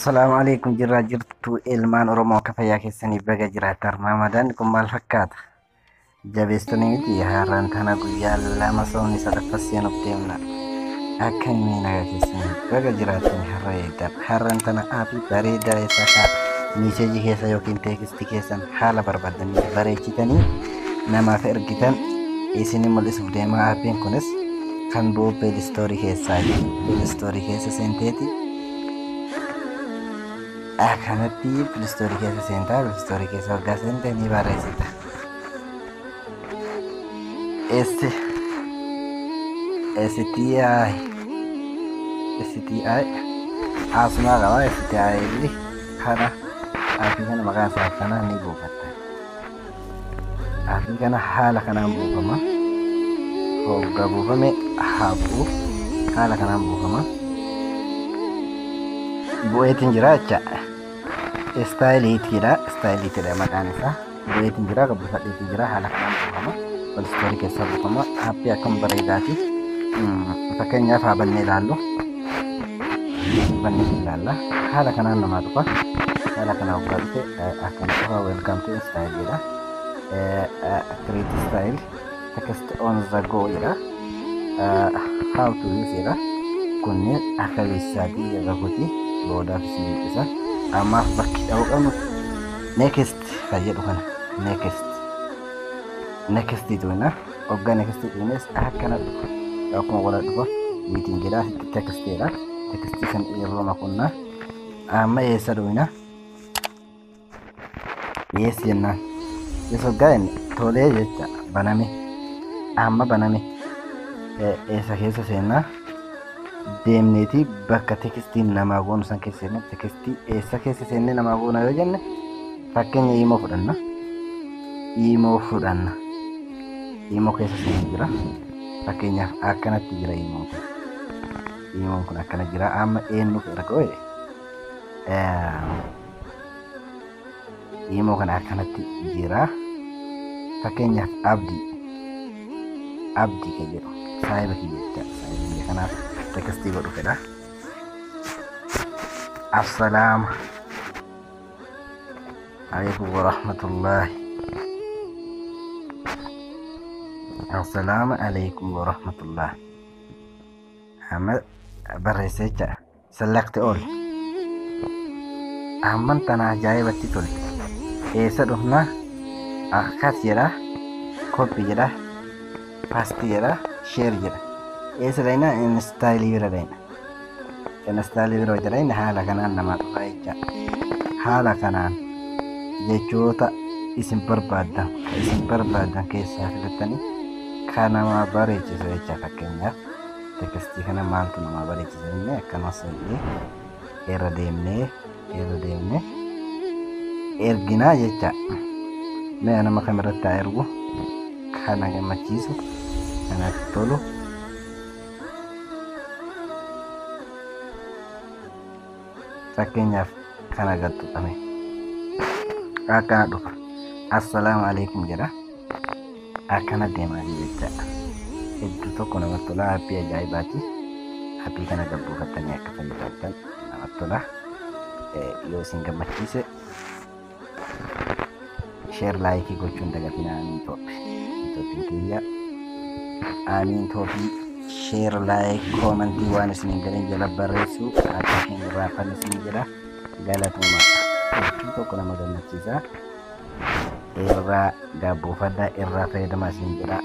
Assalamualaikum jirra jirtu ilmaan Oromoo akka fayyaa keessanii baga jiraattan Ramadaan kun maal fakkaata? Jabeessanii miti har'aan tana guyyaa lama soomni sadaffaa seenuuf deemna. Akka himii nagaa keessanii baga jiraattan har'a eegdan. Har'aan tana aappii bareedaa isaa kaa miiseejii keessa yookiin teekistii keessan haala barbaadanii bareechitanii namaaf ergitan isinii mul'isuuf deema. Aappiin kunis kan bu'u peelistoorii keessaati. Peelistoorii keessa seenteeti. Kanatti peelistoorii keessa seentaa peelistoorii keessa waggaa seente ni barreessita. STI asumaa qaba. STI illee kana aappii kana maqaan isaa kana ni buufatta. Aappii kana haala kanaan buufama. Hoggaa buufame haabuu haala kanaan buufama. Bu'eetiin jira jecha. Istaayiliitiidha maqaan isaa. Bu'eetiin jira gabbifadheetiin jira haala kanaan buufama. Peelistoorii keessaa buufama. Aappii akkam bareedaati. Fakkeenyaaf haa bannee ilaallu. Bannee ilaalla. Haala kanaan namaa dhufa. Haala kanaan hoggaa dhufe akkana dhufa. Welcome to Style. Create style. Text on the go jedha. How to use jedha. Kunneen akka beeksisaatii irra kuti boodaaf isin mul'isa. Ammaaf bakki dha'uu qabnu next fayyadu kana. Next tuina hoggaa next tuines akkana dhufa. Akkuma wala dhufa miitiin jedha tekstiidha. Tekstii kan yeroo makunnaa amma eessa dhuina yes jennaan. Yes hoggaa inni tolee jecha baname amma baname eessa keessa seennaa deemneeti bakka tekstiin namaa goonu san keessa seenne tekstii eessa keessa seenne namaa goona yoo jenne fakkeenya imoo keessa seenne jira. Fakkeenyaaf akkanatti jira imoon kun akkana jira. Amma eenyuuf erga imoo kana akkanatti jira. Fakkeenyaaf abdii kan jedhu saayiba kiyyacha saayiba kanaaf tekstii godhu fedha. Assalaamu alaikum warahmatullahi. Assalaamu alaikum warahmatullahi. Amma barreessee jecha select all. Amman tana ajaa'ibatti tole. Eessa dhufna akkas jedha. Copy jedha. Paste jedha. Share jedha. Eessa dhayna instailii bira dhayna. Instailii bira dhayna haala kanaan namaa dhufa jecha. Haala kanaan jechoota isin barbaadan keessaa filattanii kan nama bareechisu jecha. Fakkeenyaaf tekstii kana maaltu nama bareechisa jennee akkana salphee irra deemnee erginaa jecha. Mee nama kamirratti haa ergu kana gammachiisu kanatti tolu. Fakkeenyaaf kana gattuqame akkana dhufa. Assalaamu alaikum jedha. Akkana deemaa jecha. Hedduu tokko namatti tola. Aappii ajaa'ibaati. Aappii kana gabbuufattanii akka fayyadamtan namatti tola. Yoo isin gammachiise share like gochuun dagatina. Amiin kiyya amiin toofii share like commentii waan isin galeen jala barreessu akka hin raafanne isin jedha. Galatuma hedduu tokko nama gammachiisa. Irraa gabbuufadhaa irraa fayyadamaa isin jedha.